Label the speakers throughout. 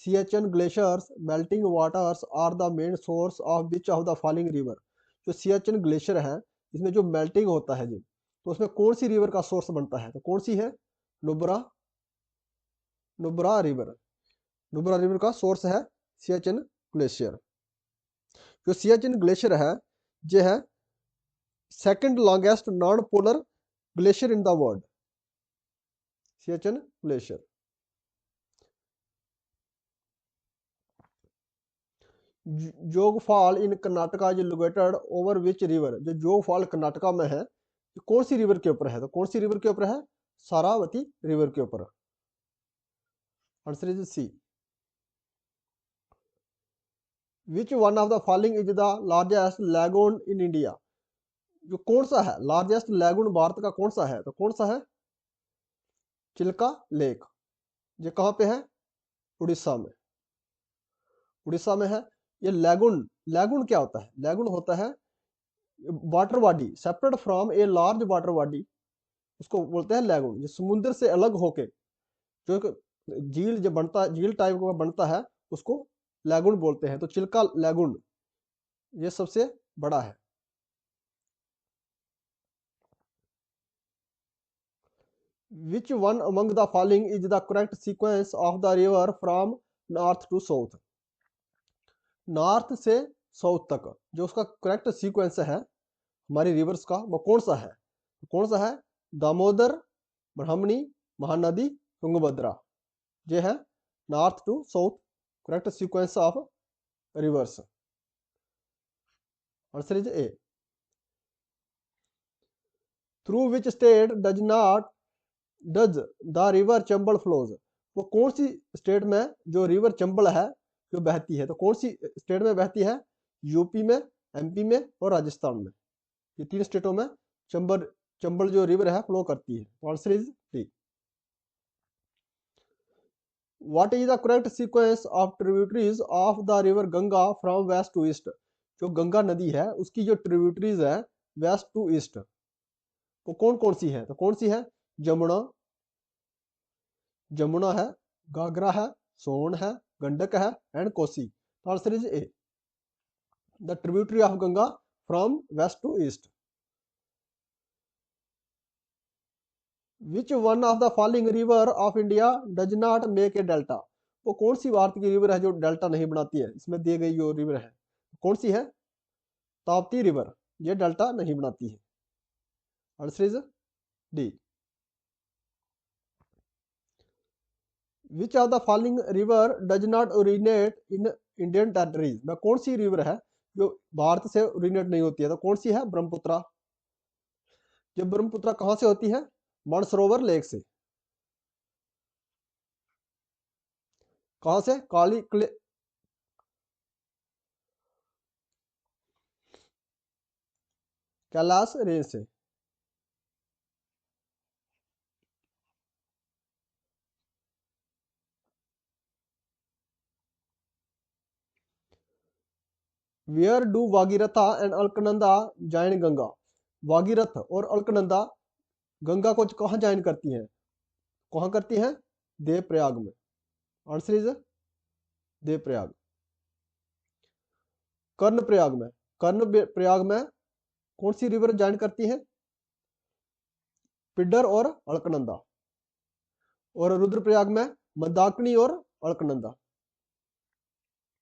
Speaker 1: Siachen glaciers melting waters are the main source of which of the following river? जो Siachen glacier है इसमें जो melting होता है जी, तो उसमें कौन सी रिवर का सोर्स बनता है? तो कौन सी है? नुब्रा नुब्रा रिवर। नुब्रा रिवर का सोर्स है सियाचिन ग्लेशियर। जो सियाचिन ग्लेशियर है ये है second longest non polar glacier in the world, Siachen glacier. Jog fall in Karnataka is located over which river? जो जोग फॉल कर्नाटका में है तो कौन सी रिवर के ऊपर है? तो कौन सी रिवर के ऊपर है? सारावती रिवर के ऊपर। Answer is C. Which one of the following is the largest lagoon in India? जो कौन सा है लार्जेस्ट लैगून भारत का कौन सा है? तो कौन सा है? चिल्का लेक। ये कहाँ पे है? उड़ीसा में। उड़ीसा में है ये लैगून। लैगून क्या होता है? लैगून होता है water body separate from a large water body, उसको बोलते हैं लैगून। जो समुद्र से अलग होके जो एक झील जो बनता है, झील टाइप का बनता है, उसको लैगून बोलते हैं। तो चिल्का लैगून ये सबसे बड़ा है। Which one among the following is the correct sequence of the river from north to south? North से साउथ तक जो उसका करेक्ट सीक्वेंस है हमारी रिवर्स का वो कौन सा है? कौन सा है? दामोदर, ब्रह्मणी, महानदी, तुंगभद्रा। ये है north to south correct sequence of rivers. Answer is A. Through which state does the river Chambal flows? वो कौन सी स्टेट में जो रिवर चंबल है जो बहती है? तो कौन सी स्टेट में बहती है? यूपी में, एमपी में और राजस्थान में। ये तीन स्टेटों में चंबल जो रिवर है फ्लो करती है। तो answer is D. What is the correct sequence of tributaries of the river Ganga from west to east? जो गंगा नदी है उसकी जो ट्रिब्यूटरीज है वेस्ट टू ईस्ट वो कौन कौन सी है? तो कौन सी है? जमुना, जमुना है, घाघरा है, सोन है, गंडक है एंड कोसी। तो answer is A. The tributary of Ganga from west to east. Which one of the following river of India does not make a delta? वो कौन सी भारत की रिवर है जो डेल्टा नहीं बनाती है? इसमें दी गई जो रिवर है कौन सी है? ताप्ती रिवर। ये डेल्टा नहीं बनाती है। Answer is D. Which of the following river does not originate in Indian territories? में कौन सी रिवर है जो भारत से ओरिजिनेट नहीं होती है? तो कौन सी है? ब्रह्मपुत्रा। ये ब्रह्मपुत्रा कहाँ से होती है? मानसरोवर लेक से। कहाँ से? कैलाश रेंज से। Where do Bhagirathi and Alaknanda join Ganga? Bhagirathi और अलकनंदा गंगा को कहाँ ज्वाइन करती हैं? कहाँ करती हैं? देवप्रयाग में। Answer is Devprayag. Karnaprayag में, कर्ण प्रयाग में कौन सी रिवर ज्वाइन करती है? पिड्डर और अलकनंदा। और रुद्रप्रयाग में मंदाकिनी और अलकनंदा।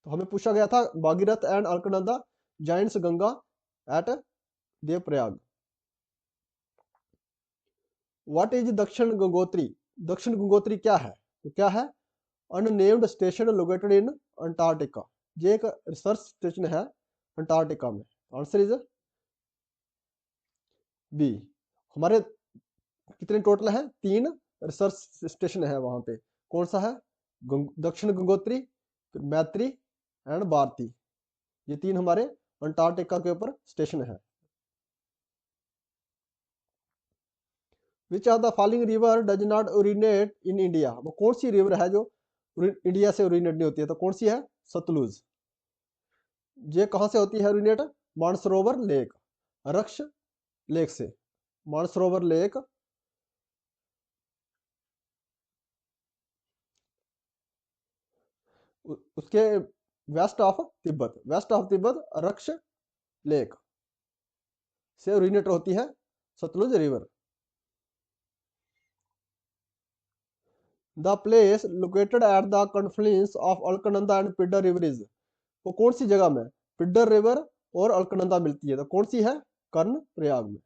Speaker 1: तो हमें पूछा गया था Bhagirath and Alaknanda joints Ganga at Devprayag. What is Dakshin Gangotri? Dakshin Gangotri क्या है? तो क्या है? Unnamed station located in Antarctica. ये एक रिसर्च स्टेशन है अंटार्कटिका में। Answer is B. हमारे कितने टोटल है? 3 रिसर्च स्टेशन है वहां पे। कौन सा है? दक्षिण गंगोत्री, मैत्री एंड भारती। ये 3 हमारे अंटार्कटिका के ऊपर स्टेशन है। Which of the following river does not originate in India? वो कौन सी रिवर है जो इंडिया से ओरिजिनेट नहीं होती है? तो कौन सी है? सतलुज। ये कहां से होती है originate? Mansarovar lake, Raksh lake से। मानसरोवर लेक उसके west of Tibet Raksh lake से ओरिजिनेट होती है Sutlej river. The place located at the confluence of Alaknanda and Pindar river is, वो कौन सी जगह में पिड्डर रिवर और अलकनंदा मिलती है, तो कौन सी है, कर्ण प्रयाग में।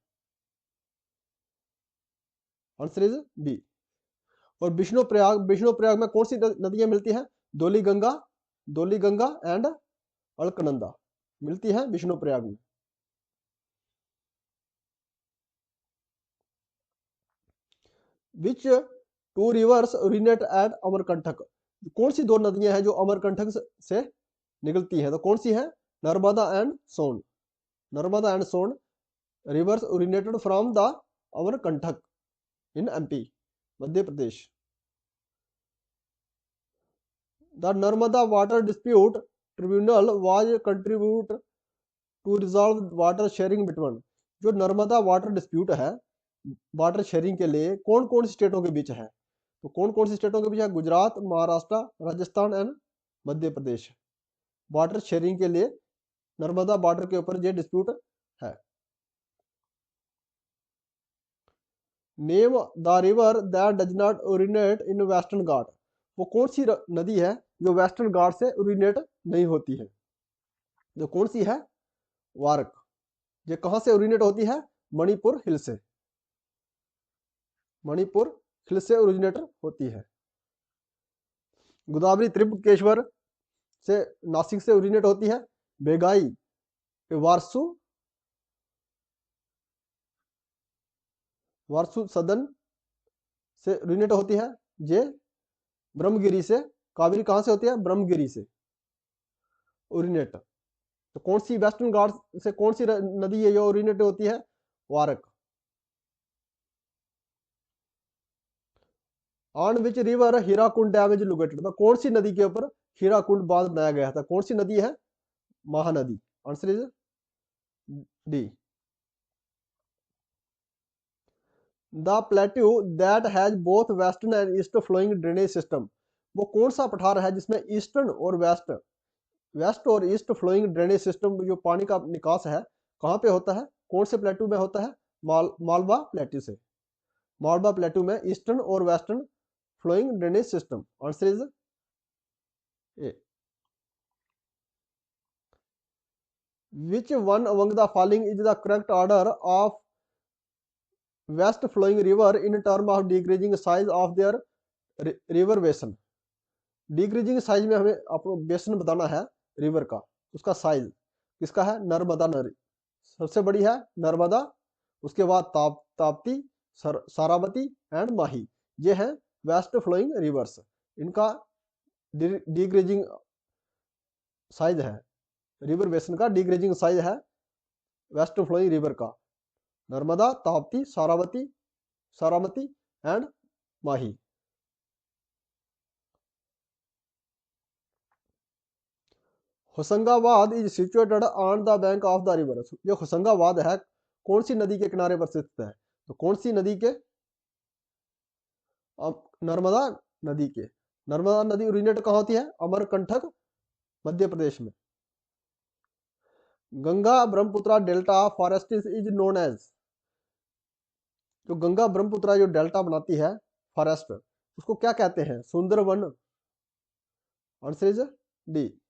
Speaker 1: Answer is B. और विष्णु प्रयाग में कौन सी नदियां मिलती हैं, दोली गंगा एंड अलकनंदा मिलती है विष्णु प्रयाग में। Which two rivers originate at Amarkantak, कौन सी दो नदियां हैं जो अमरकंटक से निकलती हैं, तो कौन सी है, Narmada and Son rivers originated from the Amarkantak in MP, Madhya Pradesh. The Narmada water dispute tribunal was contribute to resolve water sharing between, जो नर्मदा वाटर डिस्प्यूट है वाटर शेयरिंग के लिए कौन कौन सी स्टेटों के बीच है, तो कौन कौन सी स्टेटों के बीच है, Gujarat, Maharashtra, Rajasthan and Madhya Pradesh. Water sharing के लिए नर्मदा बॉर्डर के ऊपर ये डिस्प्यूट है। Name the river that does not originate in western Ghat, वो कौन सी नदी है जो वेस्टर्न घाट से ओरिजिनेट नहीं होती है, जो कौन सी है, वारक। ये कहां से ओरिजिनेट होती है, मणिपुर हिल से ओरिजिनेट होती है। गोदावरी त्रिपुकेश्वर से नासिक से ओरिजिनेट होती है। बेगाई वारसू सदन से ओरिजिनेट होती है। ये ब्रह्मगिरी से, कावेरी कहां से होती है, ब्रह्मगिरी से ओरिजिनेट। तो कौन सी वेस्टर्न घाट से कौन सी नदी है जो ओरिजिनेट होती है, Barak. On which river Hirakud dam is located, तो कौन सी नदी के ऊपर हीराकुंड बांध बनाया गया था, कौन सी नदी है, Mahanadi. Answer is D. The plateau that has both western and east flowing drainage system, वो कौन सा पठार है जिसमें ईस्टर्न और वेस्ट और ईस्ट फ्लोइंग ड्रेनेज सिस्टम, जो पानी का निकास है कहाँ पे होता है, कौन से प्लेट्यू में होता है, मालवा प्लेट्यू से। मालवा प्लेट्यू में ईस्टर्न और western flowing drainage system. Answer is A. Which one among the following is the correct order of west flowing river in term of decreasing size of their river basin. Decreasing size में हमें आपको बेसन बताना है river का, उसका size किसका है, नर्मदा नदी सबसे बड़ी है, नर्मदा, उसके बाद ताप्ती, सारावती एंड माही, ये है वेस्ट फ्लोइंग रिवर्स। इनका डिक्रीजिंग साइज है, रिवर बेसन का डिक्रीजिंग साइज है वेस्ट फ्लोइंग रिवर का, Narmada, Tapti, Sharavati and Mahi. Hoshangabad is situated on the bank of the river, जो होशंगाबाद है कौन सी नदी के किनारे पर स्थित है, तो कौन सी नदी के, नर्मदा नदी के। नर्मदा नदी ओरिजिनेट कहाँ होती है, अमरकंटक मध्य प्रदेश में। Ganga Brahmaputra delta forests is known as, जो गंगा ब्रह्मपुत्रा जो डेल्टा बनाती है फॉरेस्ट, उसको क्या कहते हैं, सुंदरवन। Answer is D.